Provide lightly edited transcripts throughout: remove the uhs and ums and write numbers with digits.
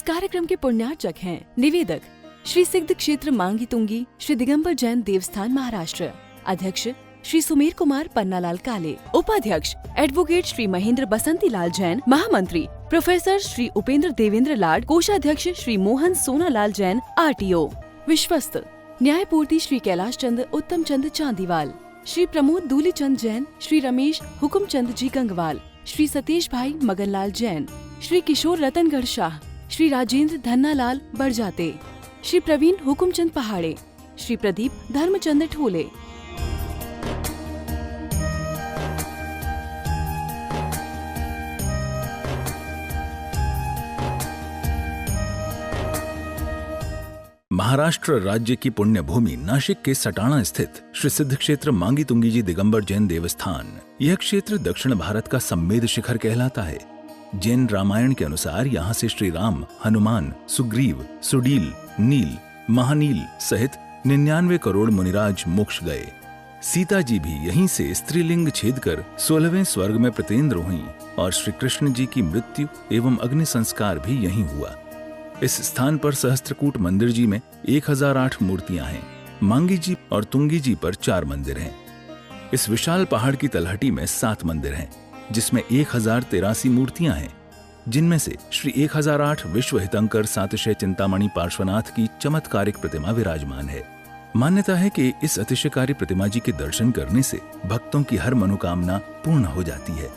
कार्यक्रम के पुण्यार्चक हैं निवेदक श्री सिद्ध क्षेत्र मांगी तुंगी श्री दिगंबर जैन देवस्थान महाराष्ट्र, अध्यक्ष श्री सुमेर कुमार पन्नालाल काले, उपाध्यक्ष एडवोकेट श्री महेंद्र बसंती लाल जैन, महामंत्री प्रोफेसर श्री उपेंद्र देवेंद्र लाड, कोषाध्यक्ष श्री मोहन सोनालाल जैन RTO, विश्वस्त न्यायपूर्ति श्री कैलाश चंद उत्तम चंद चांदीवाल, श्री प्रमोद दूलीचंद जैन, श्री रमेश हुकुमचंद जी गंगवाल, श्री सतीश भाई मगनलाल जैन, श्री किशोर रतनगढ़ शाह, श्री राजेंद्र धन्नालाल बड़जाते, श्री प्रवीण हुकुमचंद पहाड़े, श्री प्रदीप धर्मचंद ठोले। महाराष्ट्र राज्य की पुण्य भूमि नाशिक के सटाणा स्थित श्री सिद्ध क्षेत्र मांगी तुंगी जी दिगंबर जैन देवस्थान, यह क्षेत्र दक्षिण भारत का सम्मेद शिखर कहलाता है। जैन रामायण के अनुसार यहाँ से श्री राम, हनुमान, सुग्रीव, सुडील, नील, महानील सहित 99 करोड़ मुनिराज मोक्ष गए। सीता जी भी यहीं से स्त्रीलिंग छेद कर 16वें स्वर्ग में प्रतिन्द्र हुईं और श्री कृष्ण जी की मृत्यु एवं अग्नि संस्कार भी यहीं हुआ। इस स्थान पर सहस्त्रकूट मंदिर जी में 1008 मूर्तियां हैं। मांगी जी और तुंगी जी पर 4 मंदिर हैं। इस विशाल पहाड़ की तलहटी में 7 मंदिर हैं, जिसमें 1083 मूर्तियां हैं, जिनमें से श्री 1008 विश्व हितंकर सातिशय चिंतामणि पार्श्वनाथ की चमत्कारिक प्रतिमा विराजमान है। मान्यता है कि इस अतिशयकारी प्रतिमा जी के दर्शन करने से भक्तों की हर मनोकामना पूर्ण हो जाती है।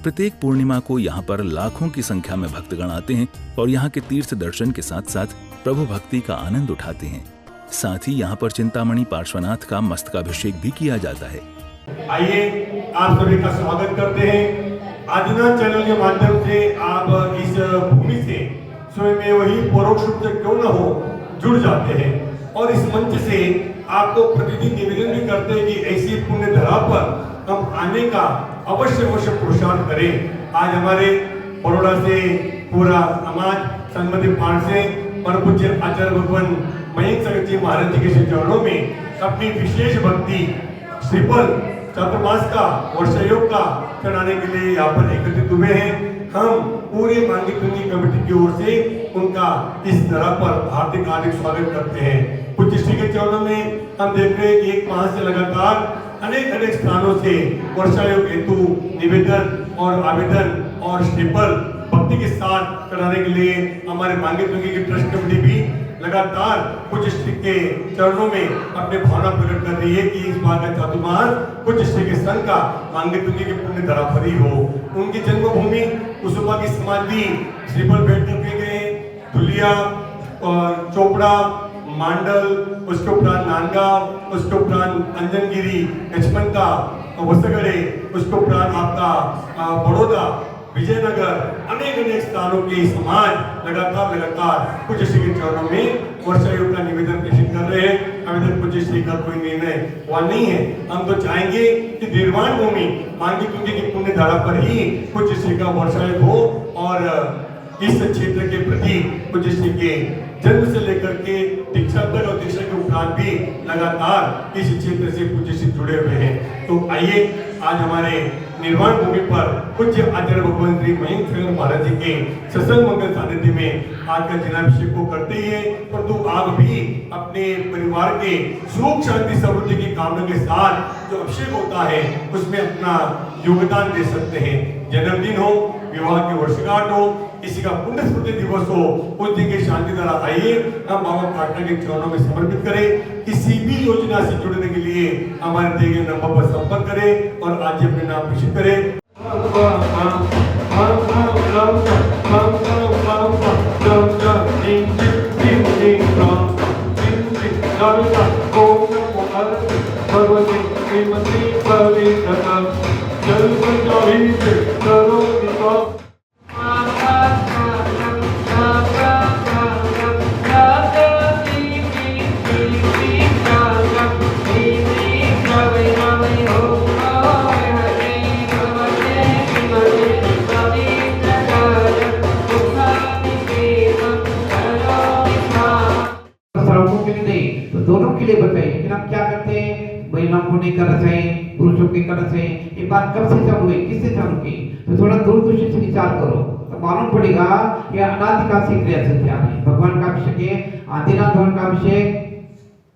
प्रत्येक पूर्णिमा को यहाँ पर लाखों की संख्या में भक्तगण आते हैं और यहाँ के तीर्थ दर्शन के साथ साथ प्रभु भक्ति का आनंद उठाते हैं। साथ ही यहाँ पर चिंतामणि पार्श्वनाथ का मस्तकाभिषेक भी किया जाता है। आइए आप सभी का स्वागत करते हैं। आदिनाथ चैनल के माध्यम से आप इस भूमि से स्वयं वही परोक्ष रूप से क्यों न हो जुड़ जाते हैं और इस मंच से आपको प्रतिदिन निवेदन भी करते हैं कि ऐसी पुण्य धरा पर हम आने का अवश्य पुरुषार्थ करें। आज हमारे बड़ौदा से पूरा समाज संबंधित पाठ से परम पूज्य आचार्य भगवान मयंक संघ जी महाराज जी के चरणों में अपनी विशेष भक्ति श्रीफल चातुर्मास का वर्षयोग का चढ़ाने के लिए यहाँ पर एकत्रित हुए हैं। हम पूरे मांगी तुंगी कमेटी की ओर से उनका इस तरह पर हार्दिक स्वागत करते हैं। पूज्य श्री के चरणों में हम देख रहे हैं कि एक माह से लगातार अनेक स्थानों से वर्षायोग हेतु निवेदन और आवेदन और श्रीफल भक्ति के साथ चढ़ाने के लिए हमारे मांगी तुंगी की ट्रस्ट कमेटी भी लगातार पूज्य श्री के चरणों में अपने भावना प्रकट कर रही है कि इस बार का चातुर्मास पूज्य श्री के संग का मांगी तुंगी की पुण्य धरा पर ही हो। उनकी जन्मभूमि कुसुमा की समाज भी श्रीफल भेंट करके गए। धुलिया और चोपड़ा, मांडल, उसके उपरांत नांदगांव, उसके उपरांत अंजनगिरी, लक्ष्मणता, वसगड़े, उसके उपरांत आपका बड़ौदा, विजयनगर, अनेक स्थानों के समाज लगातार पूज्य श्री के चरणों में वर्षायोग का निवेदन प्रेषित कर रहे हैं। आवेदन पूज्य श्री का कोई निर्णय हुआ नहीं है। हम तो चाहेंगे कि निर्वाण भूमि मांगी तुंगी की पुण्य धारा पर ही पूज्य श्री का वर्षायोग हो और इस क्षेत्र के प्रति पूज्य श्री के जन्म से लेकर के दीक्षा तक और दीक्षा के उपरांत भी लगातार इस क्षेत्र से पूज्य श्री जुड़े हुए हैं। तो आइए आज हमारे निर्वाण भूमि पर पूज्य आचार्य भगवान श्री मयंक संघ महाराज जी के सत्संग मंगल सानिध्य में आज का जनाभिषेक को करते ही है, परंतु आप भी अपने परिवार के सुख शांति समृद्धि की कामना के साथ जो अभिषेक होता है उसमें अपना योगदान दे सकते हैं। जन्मदिन हो, विवाह की वर्षगांठ हो, किसी का पुण्य स्मृति दिवस हो, उस दिन की शांति द्वारा आइए हम बाबा पाटना के चरणों में समर्पित करें। किसी भी योजना से जुड़ने के लिए हमारे दिए गए नंबर पर संपर्क करें और आज अपने नाम प्रेषित करें। दोनों के लिए बताइए, लेकिन हम क्या करते हैं, महिलाओं को नहीं करना चाहिए, पुरुषों के करना चाहिए। ये बात कब से चालू हुई, किससे चालू की? तो थोड़ा दूरदर्शी से विचार करो। मालूम पड़ेगा ये अनादिकाल से क्रिया चलती आ रही है। भगवान का अभिषेक है, आदिनाथ भगवान का अभिषेक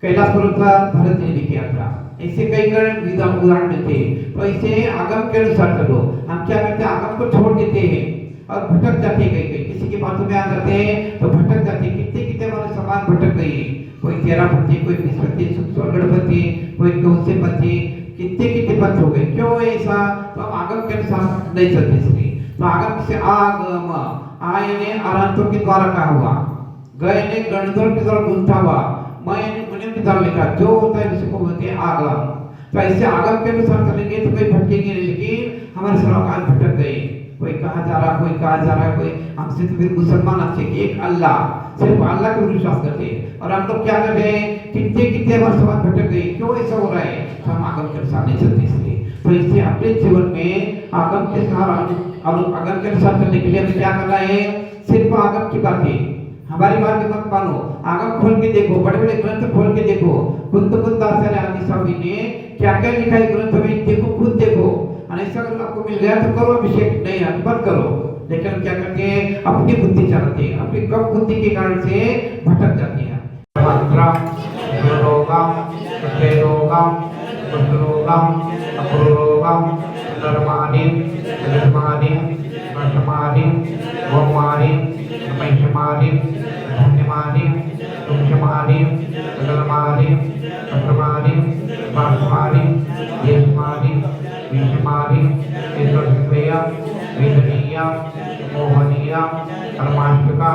कैलाश पर्वत पर भरत जी ने किया था। ऐसे कई उदाहरण मिलते हैं। तो इसे आगम के अनुसार चलो। हम क्या करते हैं, आगम को छोड़ देते हैं और भटक जाते हैं। कहीं किसी की बातों में आ जाते हैं तो भटक जाते हैं। कितने कितने हमारे समाज भटक गए, कोई 13 पति, कोई 20 पति, 16 पति, कोई 200 पति, कितने कितने पथ हो गए। क्यों ऐसा? तो हम आगम के अनुसार नहीं चलते। इसलिए तो आगम से आगम, आय ने आरांतों के द्वारा कहा हुआ, गए ने गणधर के द्वारा गुंथा हुआ, मैं ने मुनि के द्वारा लिखा। जो होता है उसी को बोलते हैं आगम। तो ऐसे आगम के अनुसार चलेंगे तो कोई भटकेंगे नहीं। लेकिन हमारे सर्वकाल भटक गए, कोई कहाँ जा रहा, कोई कहाँ जा रहा है, कोई हमसे तो फिर मुसलमान अच्छे कि एक अल्लाह, सिर्फ अल्लाह को विश्वास करते हैं। और हम लोग क्या कर रहे हैं, कितने कितने हमारे समाज भटक गए। क्यों ऐसा हो रहा है? तो हम आगम के अनुसार नहीं चलते। इसलिए तो इससे अपने जीवन में आगम के आगम के अनुसार चलने के लिए हमें क्या करना है? सिर्फ आगम की बातें, हमारी बात मत मानो। आगम खोल के देखो, बड़े बड़े ग्रंथ खोल के देखो। कुंतकुंदाचार्य आदि स्वामी ने क्या क्या लिखा है ग्रंथ में, देखो, खुद देखो। ऐसा अगर आपको मिल गया तो करो अभिषेक, नहीं है मत करो। लेकिन हम क्या करते हैं, अपनी बुद्धि चलाते हैं। अपनी कम बुद्धि के कारण से भटक जाते हैं। मंत्रम रोगम रोगम रोगम अप्रोगम धर्मादि धर्मादि वर्तमादि गोमादि महिमादि धन्यमादि तुमशमादि गलमादि अक्रमादि पाठमादि यशमादि विषमादि ईश्वरप्रिया वेदनीया मोहनीया परमात्मिका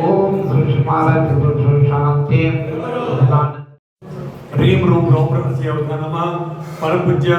ओम सुषमाला चतुर्थ शांति उदान ह्रीं रूम रोम प्रभस्य अवधानमा परम पूज्य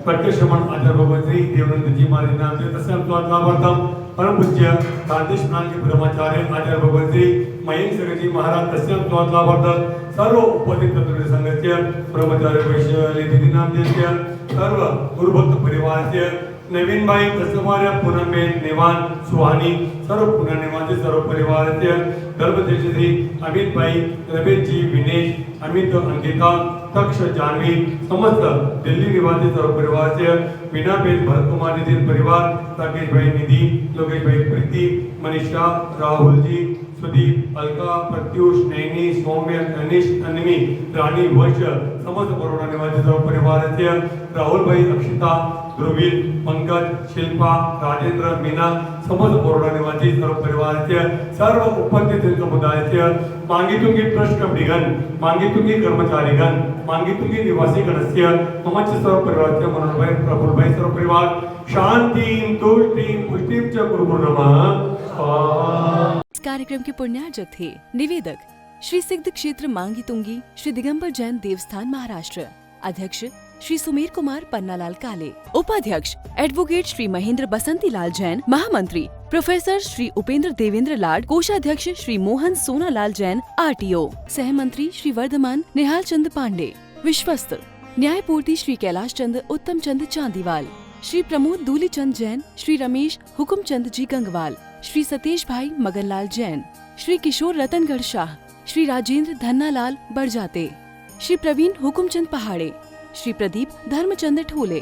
प्रत्यक्षमण आचार्य भगवती देवानंद जी महाराज नाम से तस्याम स्वागतार्थम परम पूज्य कांतेश नाम के ब्रह्मचार्य आचार्य भगवती मयंक सरजी महाराज तस्याम स्वागतार्थम सर्व उपस्थित तत्व संघस्य ब्रह्मचार्य वैश्य निधि नाम देस्य सर्व गुरुभक्त परिवारस्य नवीन भाई कसवार्य पुनमेन निवान सुहानी सर्व पुनर्निवासी सर्व परिवारस्य धर्मदेशी अमित भाई रमेश जी विनेश अमित अंकिता तक्ष जानवी समस्त दिल्ली निवासी सर्व परिवार से मीना बेन भरत कुमार नितिन परिवार राकेश भाई निधि लोकेश भाई प्रीति मनीषा राहुल जी सुदीप अलका प्रत्युष नैनी सौम्य अनिश अन्वी रानी वर्ष समस्त बरोड़ा निवासी सर्व परिवार से राहुल भाई अक्षिता ध्रुवील पंकज शिल्पा राजेंद्र मीना समस्त बरोड़ा निवासी सर्व परिवार से सर्व उपस्थित समुदाय से मांगीतुंगी ट्रस्ट कमिटीगण मांगीतुंगी कर्मचारीगण मांगीतुंगी निवासी गणस्य ममच सर्व परिवार से मनोहर भाई प्रफुल्ल भाई सर्व परिवार शांतिं तुष्टिं पुष्टिं च कुरु नमः। इस कार्यक्रम के पुण्यार्जक थे निवेदक श्री सिद्ध क्षेत्र मांगी तुंगी श्री दिगंबर जैन देवस्थान महाराष्ट्र, अध्यक्ष श्री सुमेर कुमार पन्नालाल काले, उपाध्यक्ष एडवोकेट श्री महेंद्र बसंती लाल जैन, महामंत्री प्रोफेसर श्री उपेंद्र देवेंद्र लाड, कोषाध्यक्ष श्री मोहन सोनालाल जैन RTO, सहमंत्री श्री वर्धमान निहाल चंद पांडे, विश्वस्त न्यायपूर्ति श्री कैलाश चंद उत्तम चंद चांदीवाल, श्री प्रमोद दूली चंद जैन, श्री रमेश हुकुम चंद जी गंगवाल, श्री सतीश भाई मगनलाल जैन, श्री किशोर रतनगढ़ शाह, श्री राजेंद्र धन्नालाल बड़जाते, श्री प्रवीण हुकुमचंद पहाड़े, श्री प्रदीप धर्मचंद ठोले।